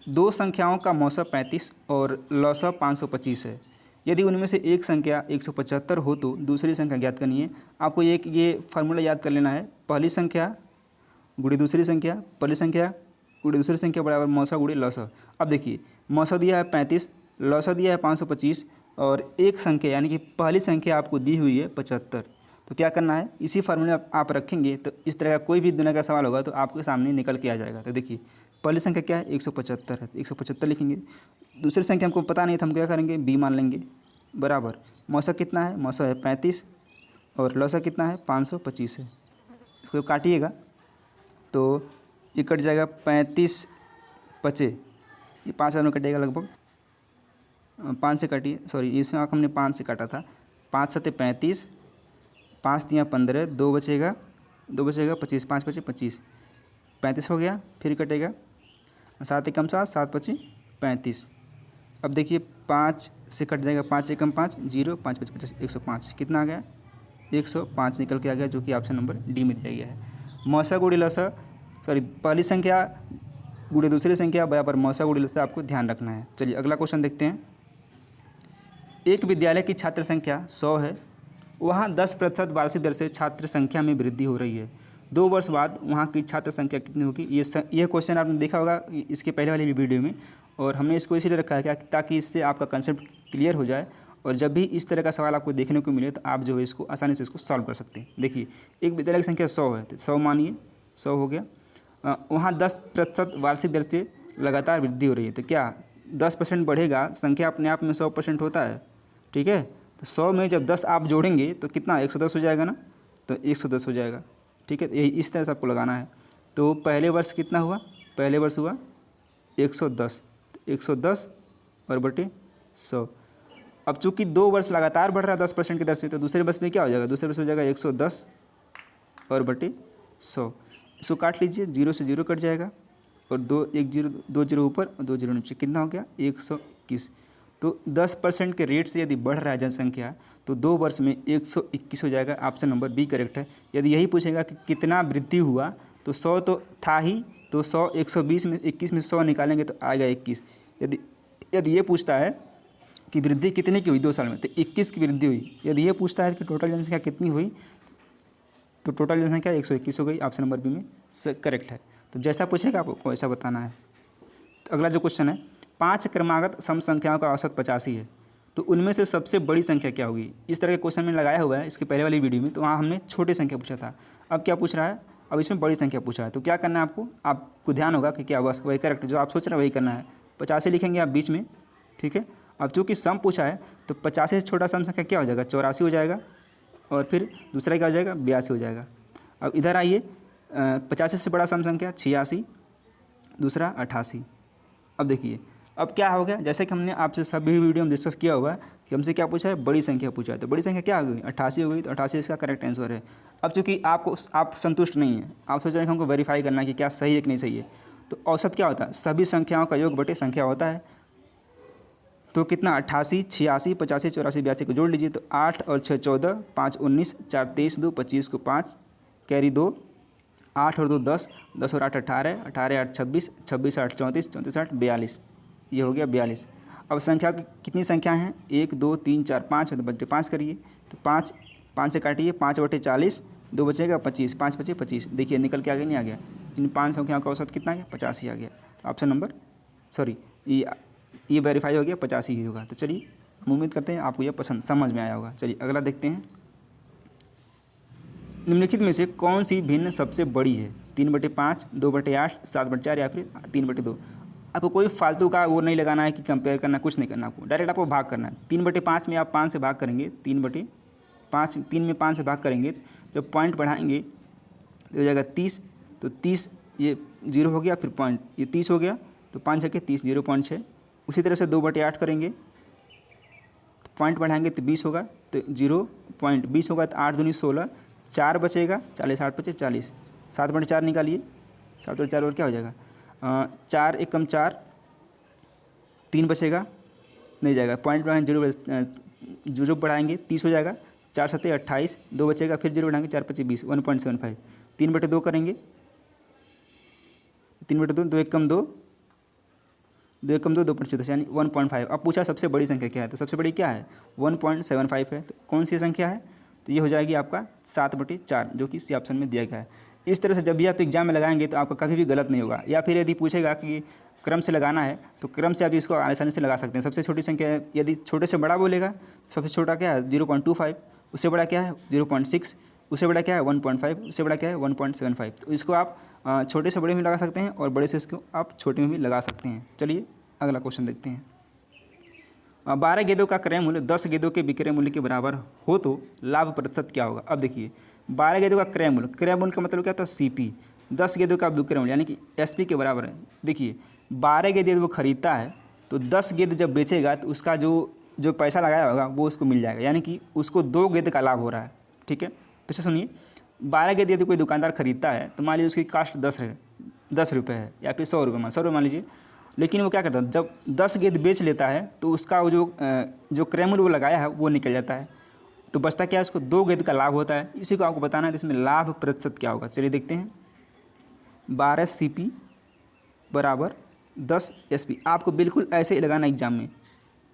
दो संख्याओं का मौसा 35 और लौसा 525 है। यदि उनमें से एक संख्या 175 हो तो दूसरी संख्या ज्ञात करनी है। आपको ये फार्मूला याद कर लेना है, पहली संख्या गुणे दूसरी संख्या, पहली संख्या गुणे दूसरी संख्या बराबर मौसा गुणे लौसा। अब देखिए, मौसा दिया है 35, लौसा दिया है 525 और एक संख्या यानी कि पहली संख्या आपको दी हुई है 75। तो क्या करना है, इसी फार्मूले आप रखेंगे तो इस तरह का कोई भी दुनिया का सवाल होगा तो आपके सामने निकल के आ जाएगा। तो देखिए, पहली संख्या क्या है 175 है, 175 लिखेंगे। दूसरी संख्या हमको पता नहीं था, हम क्या करेंगे b मान लेंगे, बराबर मौसा कितना है, मौसा है 35 और लौसा कितना है 525 है। इसको काटिएगा तो ये कट जाएगा 35 पचे, ये 5 में कटेगा लगभग, 5 से काटिए, सॉरी इसमें हमने 5 से काटा था। 5 सत्ते 35, 5 दिया 15, 2 बचेगा 25, 5 बचे 25, 35 हो गया, फिर कटेगा 7 एकम 7, 7 पची 35। अब देखिए 5 से कट जाएगा, 5 एकम 5, 0, 5 पची 50, 105 कितना आ गया 105 निकल के आ गया, जो कि ऑप्शन नंबर डी में दिया गया है। मौसा गुणे लौसा, सॉरी पहली संख्या गुणे दूसरी संख्या बराबर मौसा गुणे लौसा आपको ध्यान रखना है। चलिए अगला क्वेश्चन देखते हैं। एक विद्यालय की छात्र संख्या 100 है, वहाँ 10% वार्षिक दर से छात्र संख्या में वृद्धि हो रही है। 2 वर्ष बाद वहाँ की छात्र संख्या कितनी होगी। ये क्वेश्चन आपने देखा होगा इसके पहले वाली वीडियो में, और हमने इसको इसीलिए रखा है क्या, ताकि इससे आपका कंसेप्ट क्लियर हो जाए और जब भी इस तरह का सवाल आपको देखने को मिले तो आप जो है इसको आसानी से इसको सॉल्व कर सकते हैं। देखिए, एक विद्यालय की संख्या 100 है, तो 100 मानिए 100 हो गया, वहाँ 10% वार्षिक दर से लगातार वृद्धि हो रही है। तो क्या 10% बढ़ेगा, संख्या अपने आप में 100% होता है, ठीक है। तो 100 में जब 10 आप जोड़ेंगे तो कितना 110 हो जाएगा ना, तो 110 हो जाएगा, ठीक है। यही इस तरह से आपको लगाना है। तो पहले वर्ष कितना हुआ, पहले वर्ष हुआ 110, 110 और बटे 100। अब चूंकि 2 वर्ष लगातार बढ़ रहा है 10% की दर से, तो दूसरे वर्ष में क्या हो जाएगा, दूसरे वर्ष हो जाएगा 110 और बटे 100। इसको काट लीजिए, 0 से 0 कट जाएगा और 2 जीरो ऊपर और 2 जीरो नीचे, कितना हो गया 121। तो 10% के रेट से यदि बढ़ रहा है जनसंख्या तो 2 वर्ष में 121 हो जाएगा। ऑप्शन नंबर बी करेक्ट है। यदि यही पूछेगा कि कितना वृद्धि हुआ तो 100 तो था ही, तो 100 120 में 21 में 100 निकालेंगे तो आएगा 21। यदि ये पूछता है कि वृद्धि कितने की हुई 2 साल में, तो 21 की वृद्धि हुई। यदि ये पूछता है कि टोटल जनसंख्या कितनी हुई, तो टोटल जनसंख्या 121 हो गई। ऑप्शन नंबर बी में करेक्ट है। तो जैसा पूछेगा आपको वैसा बताना है। तो अगला जो क्वेश्चन है, 5 क्रमागत सम संख्याओं का औसत 85 है, तो उनमें से सबसे बड़ी संख्या क्या होगी। इस तरह के क्वेश्चन में लगाया हुआ है इसके पहले वाली वीडियो में, तो वहाँ हमने छोटी संख्या पूछा था। अब क्या पूछ रहा है, अब इसमें बड़ी संख्या पूछा है। तो क्या करना है आपको ध्यान होगा कि क्या बस वही करेक्ट, जो आप सोच रहे हैं वही करना है। 85 लिखेंगे आप बीच में, ठीक है। अब चूँकि सम पूछा है तो 85 से छोटा सम संख्या क्या हो जाएगा, 84 हो जाएगा, और फिर दूसरा क्या हो जाएगा 82 हो जाएगा। अब इधर आइए, 85 से बड़ा सम संख्या 86, दूसरा 88। अब देखिए अब क्या हो गया, जैसे कि हमने आपसे सभी वीडियो में डिस्कस किया हुआ है कि हमसे क्या पूछा है, बड़ी संख्या पूछा है। तो बड़ी संख्या क्या हो गई 88 हो गई, तो 88 इसका करेक्ट आंसर है। अब चूँकि आप संतुष्ट नहीं हैं, आप सोच रहे हैं कि हमको वेरीफाई करना है कि क्या सही है कि नहीं सही है, तो औसत क्या होता है, सभी संख्याओं का योग बटे संख्या होता है। तो कितना 88, 86, 85, 84, 82 को जोड़ लीजिए, तो 8 और 6 14, 5 19, 4 23, 2 25 को 5 कैरी 2, 8 और 2 10, 10 और 8 18, 18 8 26, 26 8 34, 34 8 42, ये हो गया 42। अब संख्या कितनी संख्या हैं, 1 2 3 4 5 है, तो बटे 5 करिए, तो 5 से काटिए, 5 बटे 40, 2 बचेगा 25, 5 बचे 25। देखिए निकल के आ गया, नहीं आ गया, इन 5 संख्याओं का औसत कितना आ गया 85 आ गया। ऑप्शन नंबर सॉरी ये वेरीफाई हो गया 85 ही होगा। तो चलिए हम उम्मीद करते हैं आपको यह पसंद समझ में आया होगा। चलिए अगला देखते हैं, निम्नलिखित में से कौन सी भिन्न सबसे बड़ी है, 3/5, 2/8, 7/4 या फिर 3/2। आपको कोई फालतू का वो नहीं लगाना है कि कंपेयर करना, कुछ नहीं करना, आपको डायरेक्ट आपको भाग करना है। 3/5 में आप 5 से भाग करेंगे, 3/5, 3 में 5 से भाग करेंगे, जब पॉइंट बढ़ाएंगे तो हो जाएगा 30, तो 30 ये 0 हो गया, फिर पॉइंट ये 30 हो गया, तो 5 छके 30, 0.6। उसी तरह से 2/8 करेंगे, पॉइंट बढ़ाएंगे तो 20 होगा, तो 0.20 होगा, तो 8 दूनी 16, 4 बचेगा, 40 8 बचे 40, 7/4 निकालिए, 7/4 और क्या हो जाएगा 4 एकम 4, 3 बचेगा, नहीं जाएगा, पॉइंट बढ़ाएंगे 0 बढ़ाएंगे 30 हो जाएगा, 4 7 28, 2 बचेगा, फिर 0 बढ़ाएंगे 4 5 20, 1.75, 3/2 करेंगे, 3/2, 2 एकम 2, 2 एकम 2, 2.10 यानी 1.5। अब पूछा सबसे बड़ी संख्या क्या है, तो सबसे बड़ी क्या है 1.75 है। तो कौन सी संख्या है, तो ये हो जाएगी आपका 7/4, जो कि सी ऑप्शन में दिया गया है। इस तरह से जब भी आप एग्जाम में लगाएंगे तो आपका कभी भी गलत नहीं होगा। या फिर यदि पूछेगा कि क्रम से लगाना है, तो क्रम से आप इसको आसानी से लगा सकते हैं। सबसे छोटी संख्या है, यदि छोटे से बड़ा बोलेगा, सबसे छोटा क्या है 0.25, उससे बड़ा क्या है 0.6, उससे बड़ा क्या है 1.5, उससे बड़ा क्या है 1.75। तो इसको आप छोटे से बड़े में लगा सकते हैं और बड़े से इसको आप छोटे में भी लगा सकते हैं। चलिए अगला क्वेश्चन देखते हैं। 12 गेंदों का क्रय मूल्य 10 गेंदों के विक्रय मूल्य के बराबर हो तो लाभ प्रतिशत क्या होगा। अब देखिए 12 गेंदों का क्रय मूल्य का मतलब क्या था सीपी, 10 गेंदों का विक्रय मूल्य यानी कि एसपी के बराबर है। देखिए 12 गेंद वो खरीदता है, तो 10 गेंद जब बेचेगा तो उसका जो पैसा लगाया होगा वो उसको मिल जाएगा, यानी कि उसको 2 गेंद का लाभ हो रहा है। ठीक है, फिर से सुनिए, 12 गेंद यदि कोई दुकानदार खरीदता है तो मान लीजिए उसकी कास्ट 10 रुपये है या फिर 100 रुपये मान लीजिए। लेकिन वो क्या करता है, जब 10 गेंद बेच लेता है तो उसका वो जो क्रय मूल्य वो लगाया है वो निकल जाता है, तो बचता क्या है, उसको 2 गेंद का लाभ होता है। इसी को आपको बताना है, तो इसमें लाभ प्रतिशत क्या होगा। चलिए देखते हैं। 12 CP बराबर 10 SP। आपको बिल्कुल ऐसे ही लगाना एग्जाम में,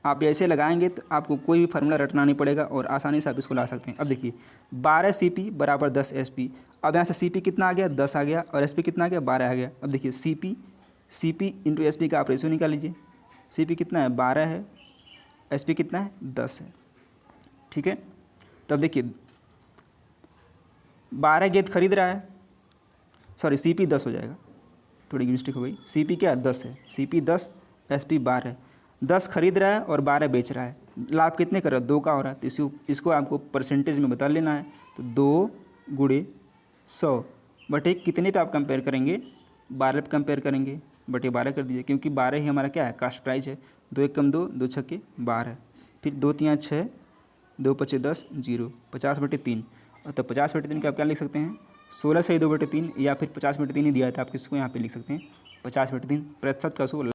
आप ऐसे लगाएंगे तो आपको कोई भी फार्मूला रटना नहीं पड़ेगा और आसानी से आप इसको ला सकते हैं। अब देखिए 12 CP बराबर 10 SP। अब यहाँ से CP कितना आ गया 10 आ गया और SP कितना आ गया 12 आ गया। अब देखिए CP इंटू SP का आप रेशियो निकाल लीजिए। CP कितना है 12 है, SP कितना है 10 है। ठीक है, तब देखिए 12 गेंद खरीद रहा है, सॉरी CP 10 हो जाएगा, थोड़ी मिस्टेक हो गई। CP क्या 10 है, CP 10 SP 12 है। 10 खरीद रहा है और 12 बेच रहा है, लाभ कितने कर रहा है 2 का हो रहा है। तो इसको आपको परसेंटेज में बता लेना है। तो 2 × 100 बटे कितने पे आप कंपेयर करेंगे, 12 पे कंपेयर करेंगे, बटे 12 कर दीजिए, क्योंकि 12 ही हमारा क्या है कास्ट प्राइस है। 2 एकम 2, 2 छक्के 12, फिर 2 3 6, 2 5 10, 0, 50/3। और तो 50/3 का आप क्या लिख सकते हैं 16 से 2/3, या फिर 50/3 ही दिया था, आप किसको यहाँ पे लिख सकते हैं 50/3 प्रतिशत का 16।